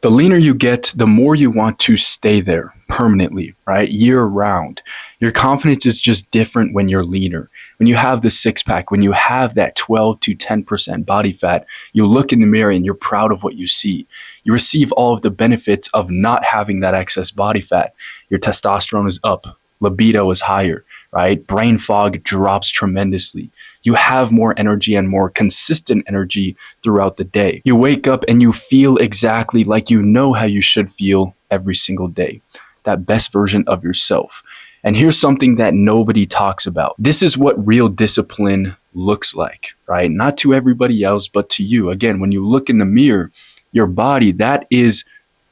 The leaner you get, the more you want to stay there permanently, right? Year round. Your confidence is just different when you're leaner. When you have the six pack, when you have that 12 to 10% body fat, you look in the mirror and you're proud of what you see. You receive all of the benefits of not having that excess body fat. Your testosterone is up, libido is higher, right? Brain fog drops tremendously. You have more energy and more consistent energy throughout the day. You wake up and you feel exactly like you know how you should feel every single day. That best version of yourself. And here's something that nobody talks about. This is what real discipline looks like, right? Not to everybody else, but to you. Again, when you look in the mirror, your body, that is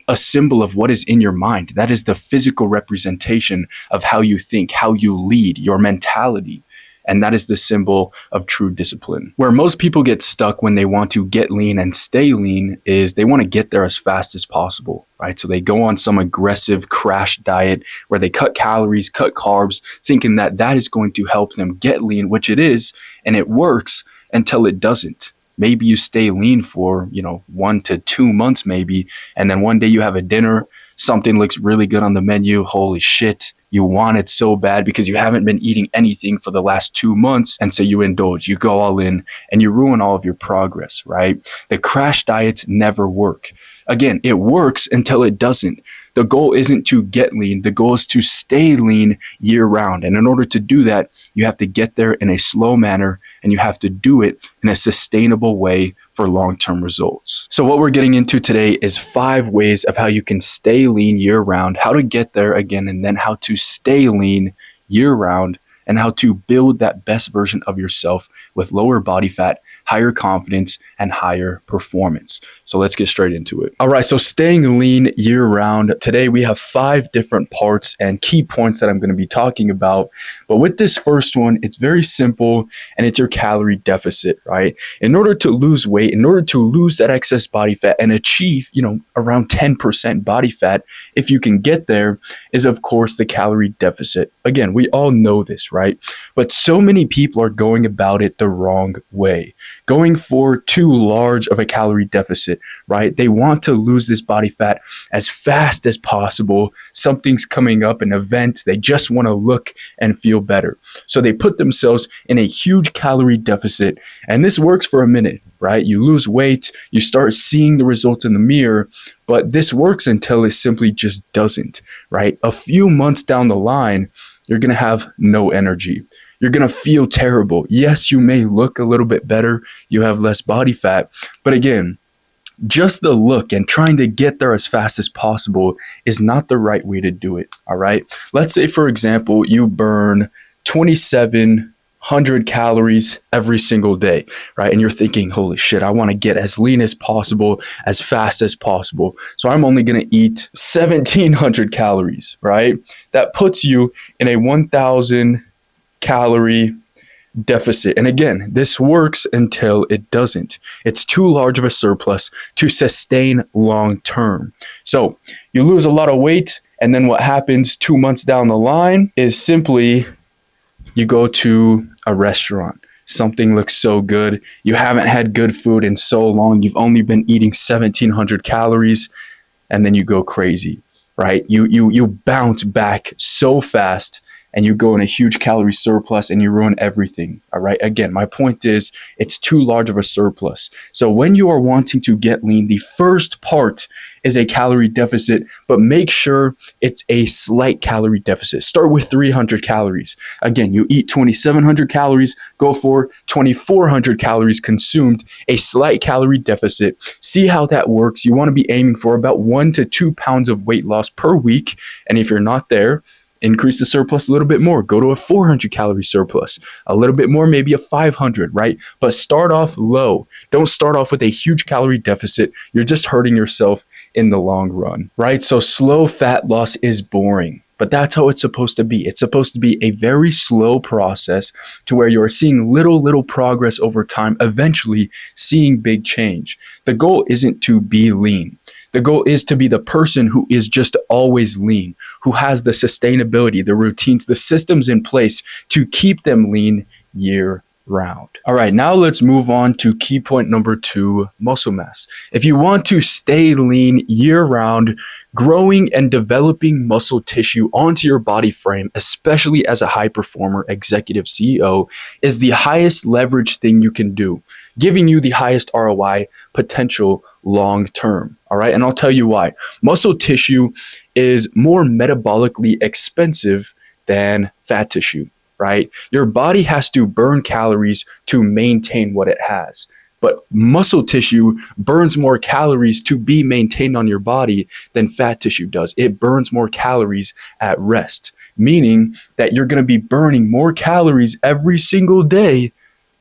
a symbol of what is in your mind. That is the physical representation of how you think, how you lead, your mentality. And that is the symbol of true discipline. Where most people get stuck when they want to get lean and stay lean is they want to get there as fast as possible, right? So they go on some aggressive crash diet where they cut calories, cut carbs, thinking that that is going to help them get lean, which it is, and it works until it doesn't. Maybe you stay lean for, 1 to 2 months maybe, and then one day you have a dinner, something looks really good on the menu, holy shit, you want it so bad because you haven't been eating anything for the last 2 months, and so you indulge, you go all in, and you ruin all of your progress, right? The crash diets never work. Again, it works until it doesn't. The goal isn't to get lean. The goal is to stay lean year round. And in order to do that, you have to get there in a slow manner and you have to do it in a sustainable way for long-term results. So what we're getting into today is 5 ways of how you can stay lean year round, how to get there again, and then how to stay lean year round, and how to build that best version of yourself with lower body fat, higher confidence, and higher performance. So let's get straight into it. All right, so staying lean year round. Today we have 5 different parts and key points that I'm going to be talking about. But with this first one, it's very simple and it's your calorie deficit, right? In order to lose weight, in order to lose that excess body fat and achieve, around 10% body fat, if you can get there, is of course the calorie deficit. Again, we all know this, right? But so many people are going about it the wrong way, going for too large of a calorie deficit, right? They want to lose this body fat as fast as possible. Something's coming up, an event, they just want to look and feel better. So they put themselves in a huge calorie deficit, and this works for a minute, right? You lose weight, you start seeing the results in the mirror, but this works until it simply just doesn't, right? A few months down the line, you're going to have no energy. You're going to feel terrible. Yes, you may look a little bit better. You have less body fat. But again, just the look and trying to get there as fast as possible is not the right way to do it. All right. Let's say, for example, you burn 2,700 calories every single day, right? And you're thinking, holy shit, I want to get as lean as possible, as fast as possible. So I'm only going to eat 1,700 calories, right? That puts you in a 1,000 calorie deficit. And again, this works until it doesn't. It's too large of a surplus to sustain long term. So you lose a lot of weight, and then what happens 2 months down the line is simply you go to a restaurant. Something looks so good. You haven't had good food in so long. You've only been eating 1,700 calories, and then you go crazy, right? You bounce back so fast, and you go in a huge calorie surplus and you ruin everything, all right? Again, my point is it's too large of a surplus. So when you are wanting to get lean, the first part is a calorie deficit, but make sure it's a slight calorie deficit. Start with 300 calories. Again, you eat 2,700 calories, go for 2,400 calories consumed, a slight calorie deficit. See how that works. You want to be aiming for about 1 to 2 pounds of weight loss per week. And if you're not there, increase the surplus a little bit more. Go to a 400 calorie surplus, a little bit more, maybe a 500, right? But start off low. Don't start off with a huge calorie deficit. You're just hurting yourself in the long run, right? So slow fat loss is boring, but that's how it's supposed to be. It's supposed to be a very slow process to where you're seeing little progress over time, eventually seeing big change. The goal isn't to be lean. The goal is to be the person who is just always lean, who has the sustainability, the routines, the systems in place to keep them lean year round. All right, now let's move on to key point number 2, muscle mass. If you want to stay lean year round, growing and developing muscle tissue onto your body frame, especially as a high performer executive CEO, is the highest leverage thing you can do, giving you the highest ROI potential long term. All right, and I'll tell you why. Muscle tissue is more metabolically expensive than fat tissue. Right? Your body has to burn calories to maintain what it has. But muscle tissue burns more calories to be maintained on your body than fat tissue does. It burns more calories at rest, meaning that you're going to be burning more calories every single day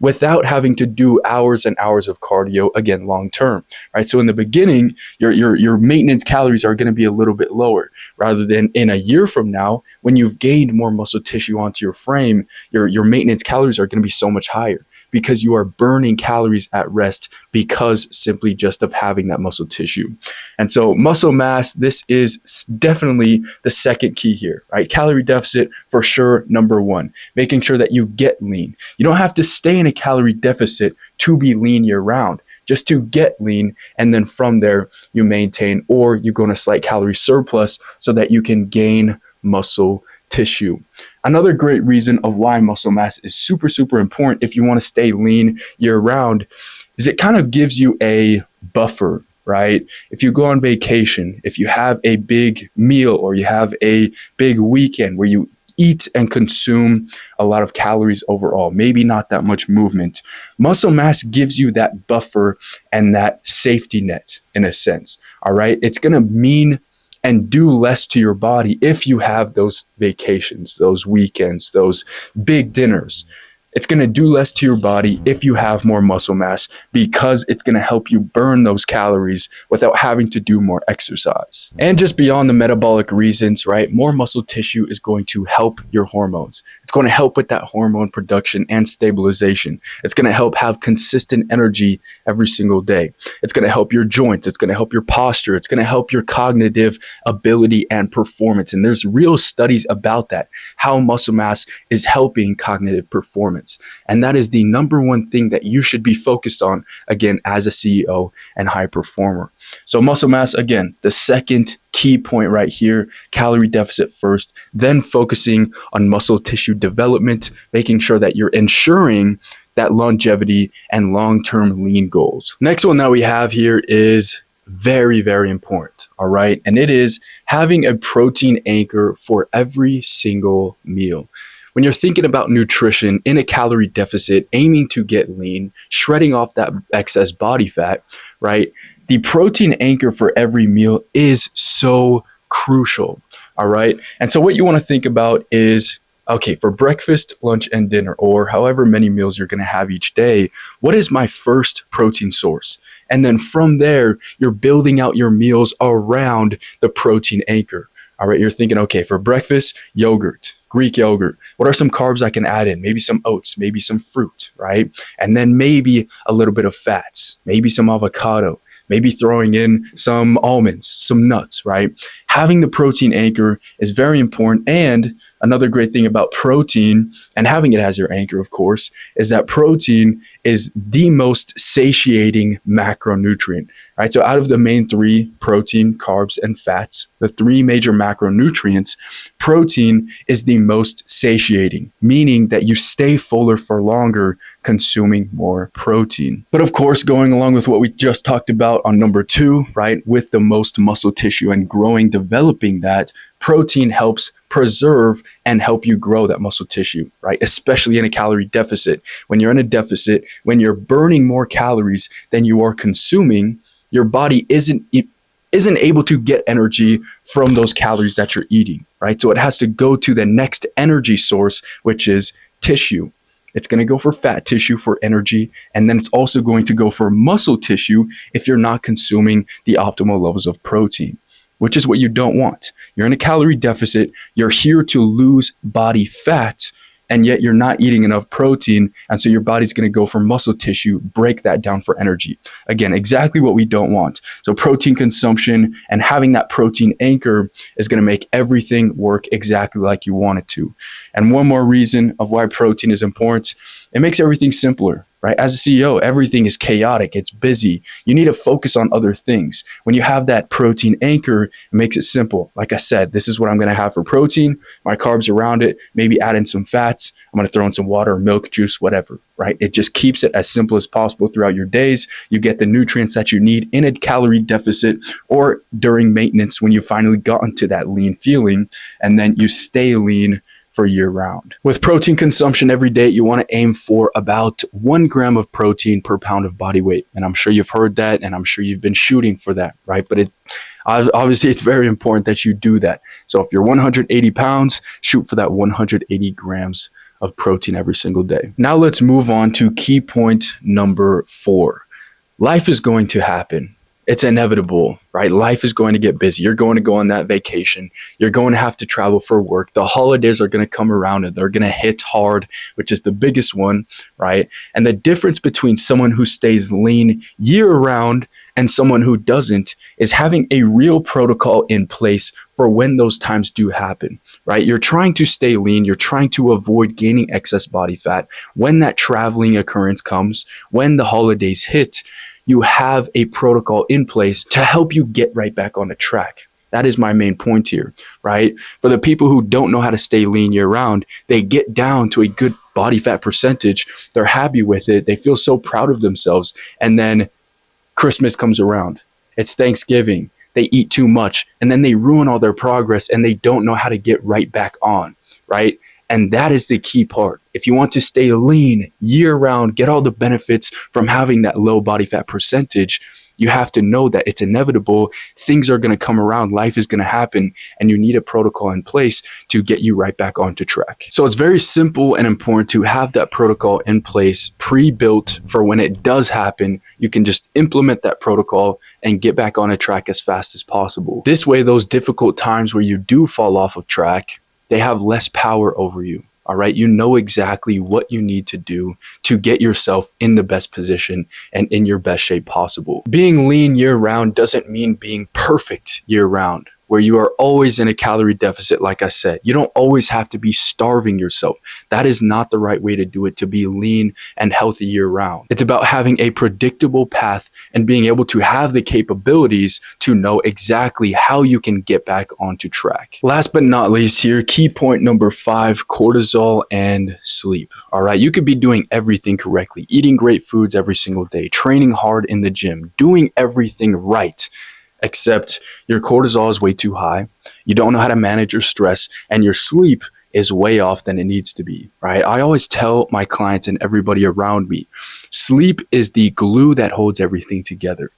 without having to do hours and hours of cardio, again, long term, right? So in the beginning, your maintenance calories are going to be a little bit lower, rather than in a year from now, when you've gained more muscle tissue onto your frame, your maintenance calories are going to be so much higher, because you are burning calories at rest because simply just of having that muscle tissue. And so muscle mass, this is definitely the second key here, right? Calorie deficit for sure, number 1, making sure that you get lean. You don't have to stay in a calorie deficit to be lean year round, just to get lean. And then from there you maintain, or you go in a slight calorie surplus so that you can gain muscle tissue. Another great reason of why muscle mass is super, super important if you want to stay lean year round is it kind of gives you a buffer, right? If you go on vacation, if you have a big meal or you have a big weekend where you eat and consume a lot of calories overall, maybe not that much movement, muscle mass gives you that buffer and that safety net in a sense. All right. It's going to mean and do less to your body if you have those vacations, those weekends, those big dinners. It's going to do less to your body if you have more muscle mass, because it's going to help you burn those calories without having to do more exercise. And just beyond the metabolic reasons, right? More muscle tissue is going to help your hormones. It's going to help with that hormone production and stabilization. It's going to help have consistent energy every single day. It's going to help your joints. It's going to help your posture. It's going to help your cognitive ability and performance. And there's real studies about that, how muscle mass is helping cognitive performance. And that is the number 1 thing that you should be focused on, again, as a CEO and high performer. So muscle mass, again, the second key point right here, calorie deficit first, then focusing on muscle tissue development, making sure that you're ensuring that longevity and long-term lean goals. Next one that we have here is very, very important. All right. And it is having a protein anchor for every single meal. When you're thinking about nutrition in a calorie deficit, aiming to get lean, shredding off that excess body fat, right? The protein anchor for every meal is so crucial. All right. And so what you want to think about is, okay, for breakfast, lunch, and dinner, or however many meals you're going to have each day, what is my first protein source? And then from there, you're building out your meals around the protein anchor. All right, you're thinking, okay, for breakfast, yogurt, Greek yogurt. What are some carbs I can add in? Maybe some oats, maybe some fruit, right? And then maybe a little bit of fats, maybe some avocado, maybe throwing in some almonds, some nuts, right? Having the protein anchor is very important. And another great thing about protein, and having it as your anchor, of course, is that protein is the most satiating macronutrient, right? So out of the main 3, protein, carbs, and fats, the 3 major macronutrients, protein is the most satiating, meaning that you stay fuller for longer consuming more protein. But of course, going along with what we just talked about on number 2, right, with the most muscle tissue and growing, developing that, protein helps preserve and help you grow that muscle tissue, right? Especially in a calorie deficit. When you're in a deficit, when you're burning more calories than you are consuming, your body isn't able to get energy from those calories that you're eating, right? So it has to go to the next energy source, which is tissue. It's going to go for fat tissue for energy, and then it's also going to go for muscle tissue if you're not consuming the optimal levels of protein, which is what you don't want. You're in a calorie deficit. You're here to lose body fat. and yet you're not eating enough protein. And so your body's going to go for muscle tissue, break that down for energy. Again, exactly what we don't want. So protein consumption and having that protein anchor is going to make everything work exactly like you want it to. And one more reason of why protein is important, it makes everything simpler. Right? As a CEO, everything is chaotic. It's busy. You need to focus on other things. When you have that protein anchor, it makes it simple. Like I said, this is what I'm going to have for protein, my carbs around it, maybe add in some fats. I'm going to throw in some water, milk, juice, whatever, right? It just keeps it as simple as possible throughout your days. You get the nutrients that you need in a calorie deficit or during maintenance when you finally gotten to that lean feeling, and then you stay lean for year round. With protein consumption every day, you want to aim for about 1 gram of protein per pound of body weight. And I'm sure you've heard that, and I'm sure you've been shooting for that, right? But obviously it's very important that you do that. So if you're 180 pounds, shoot for that 180 grams of protein every single day. Now let's move on to key point number 4. Life is going to happen. It's inevitable, right? Life is going to get busy. You're going to go on that vacation. You're going to have to travel for work. The holidays are going to come around and they're going to hit hard, which is the biggest one, right? And the difference between someone who stays lean year round and someone who doesn't is having a real protocol in place for when those times do happen, right? You're trying to stay lean. You're trying to avoid gaining excess body fat. When that traveling occurrence comes, when the holidays hit, you have a protocol in place to help you get right back on the track. That is my main point here, right? For the people who don't know how to stay lean year round, they get down to a good body fat percentage. They're happy with it. They feel so proud of themselves. And then Christmas comes around. It's Thanksgiving. They eat too much and then they ruin all their progress and they don't know how to get right back on, right? And that is the key part. If you want to stay lean year round, get all the benefits from having that low body fat percentage, you have to know that it's inevitable. Things are going to come around. Life is going to happen. And you need a protocol in place to get you right back onto track. So it's very simple and important to have that protocol in place, pre-built for when it does happen. You can just implement that protocol and get back on a track as fast as possible. This way, those difficult times where you do fall off of track, they have less power over you. All right. You know exactly what you need to do to get yourself in the best position and in your best shape possible. Being lean year round doesn't mean being perfect year round, where you are always in a calorie deficit. Like I said, you don't always have to be starving yourself. That is not the right way to do it, to be lean and healthy year round. It's about having a predictable path and being able to have the capabilities to know exactly how you can get back onto track. Last but not least here, key point number 5, cortisol and sleep. All right. You could be doing everything correctly, eating great foods every single day, training hard in the gym, doing everything right, except your cortisol is way too high. You don't know how to manage your stress and your sleep is way off than it needs to be, right? I always tell my clients and everybody around me, sleep is the glue that holds everything together.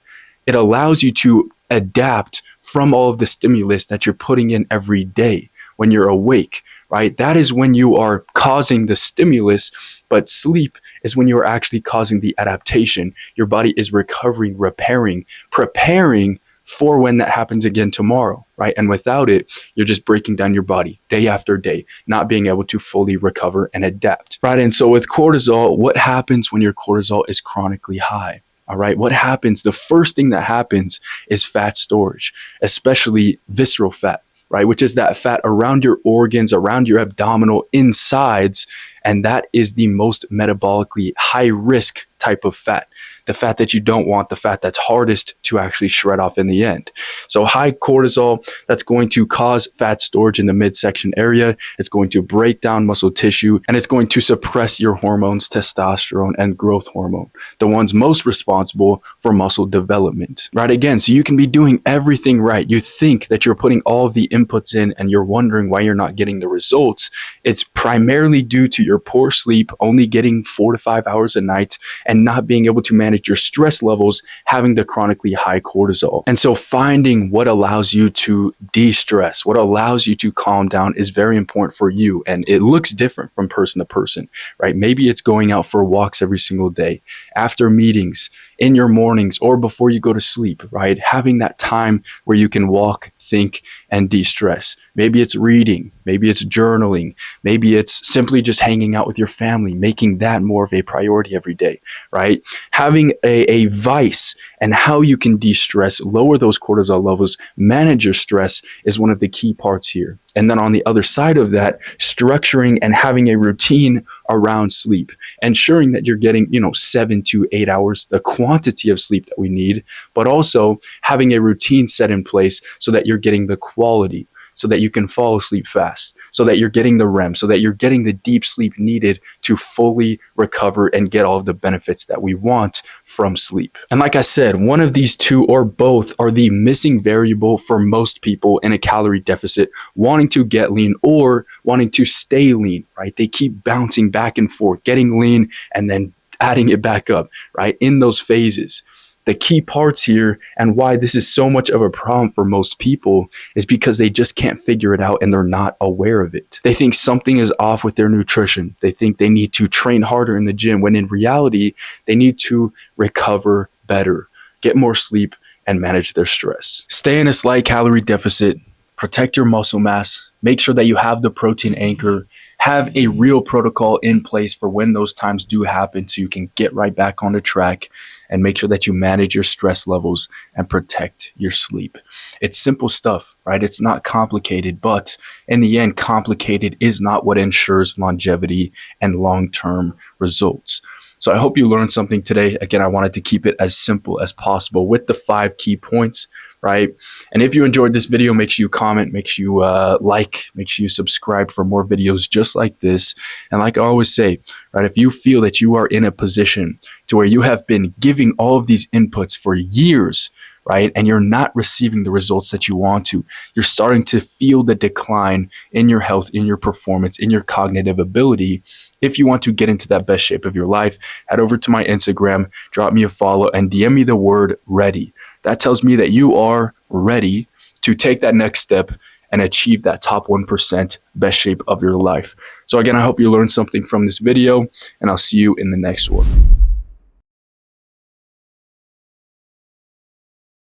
It allows you to adapt from all of the stimulus that you're putting in every day when you're awake, right? That is when you are causing the stimulus, but sleep is when you're actually causing the adaptation. Your body is recovering, repairing, preparing for when that happens again tomorrow, right? And without it, you're just breaking down your body day after day, not being able to fully recover and adapt, right? And so with cortisol, what happens when your cortisol is chronically high? All right, what happens? The first thing that happens is fat storage, especially visceral fat, right? Which is that fat around your organs, around your abdominal insides. And that is the most metabolically high risk type of fat. The fat that you don't want, the fat that's hardest to actually shred off in the end. So high cortisol, that's going to cause fat storage in the midsection area. It's going to break down muscle tissue and it's going to suppress your hormones, testosterone and growth hormone, the ones most responsible for muscle development, right? Again, so you can be doing everything right. You think that you're putting all of the inputs in and you're wondering why you're not getting the results. It's primarily due to your poor sleep, only getting 4 to 5 hours a night and not being able to manage your stress levels, having the chronically high cortisol. And so finding what allows you to de-stress, what allows you to calm down is very important for you. And it looks different from person to person, right? Maybe it's going out for walks every single day, after meetings, in your mornings or before you go to sleep, right? Having that time where you can walk, think, and de-stress. Maybe it's reading, maybe it's journaling, maybe it's simply just hanging out with your family, making that more of a priority every day, right? Having a vice and how you can de-stress, lower those cortisol levels, manage your stress is one of the key parts here. And then on the other side of that, structuring and having a routine around sleep, ensuring that you're getting, 7 to 8 hours, the quantity of sleep that we need, but also having a routine set in place so that you're getting the quality, so that you can fall asleep fast, so that you're getting the REM, so that you're getting the deep sleep needed to fully recover and get all of the benefits that we want from sleep. And like I said, one of these two or both are the missing variable for most people in a calorie deficit, wanting to get lean or wanting to stay lean, right? They keep bouncing back and forth, getting lean and then adding it back up, right? In those phases. The key parts here and why this is so much of a problem for most people is because they just can't figure it out and they're not aware of it. They think something is off with their nutrition. They think they need to train harder in the gym when in reality, they need to recover better, get more sleep, and manage their stress. Stay in a slight calorie deficit, protect your muscle mass, make sure that you have the protein anchor, have a real protocol in place for when those times do happen so you can get right back on the track, and make sure that you manage your stress levels and protect your sleep. It's simple stuff, right? It's not complicated, but in the end, complicated is not what ensures longevity and long-term results. So I hope you learned something today. Again, I wanted to keep it as simple as possible with the 5 key points, right? And if you enjoyed this video, make sure you comment, make sure you like, make sure you subscribe for more videos just like this. And like I always say, right, if you feel that you are in a position to where you have been giving all of these inputs for years, right, and you're not receiving the results that you want to, you're starting to feel the decline in your health, in your performance, in your cognitive ability. If you want to get into that best shape of your life, head over to my Instagram, drop me a follow, and DM me the word ready. That tells me that you are ready to take that next step and achieve that top 1% best shape of your life. So again, I hope you learned something from this video, and I'll see you in the next one.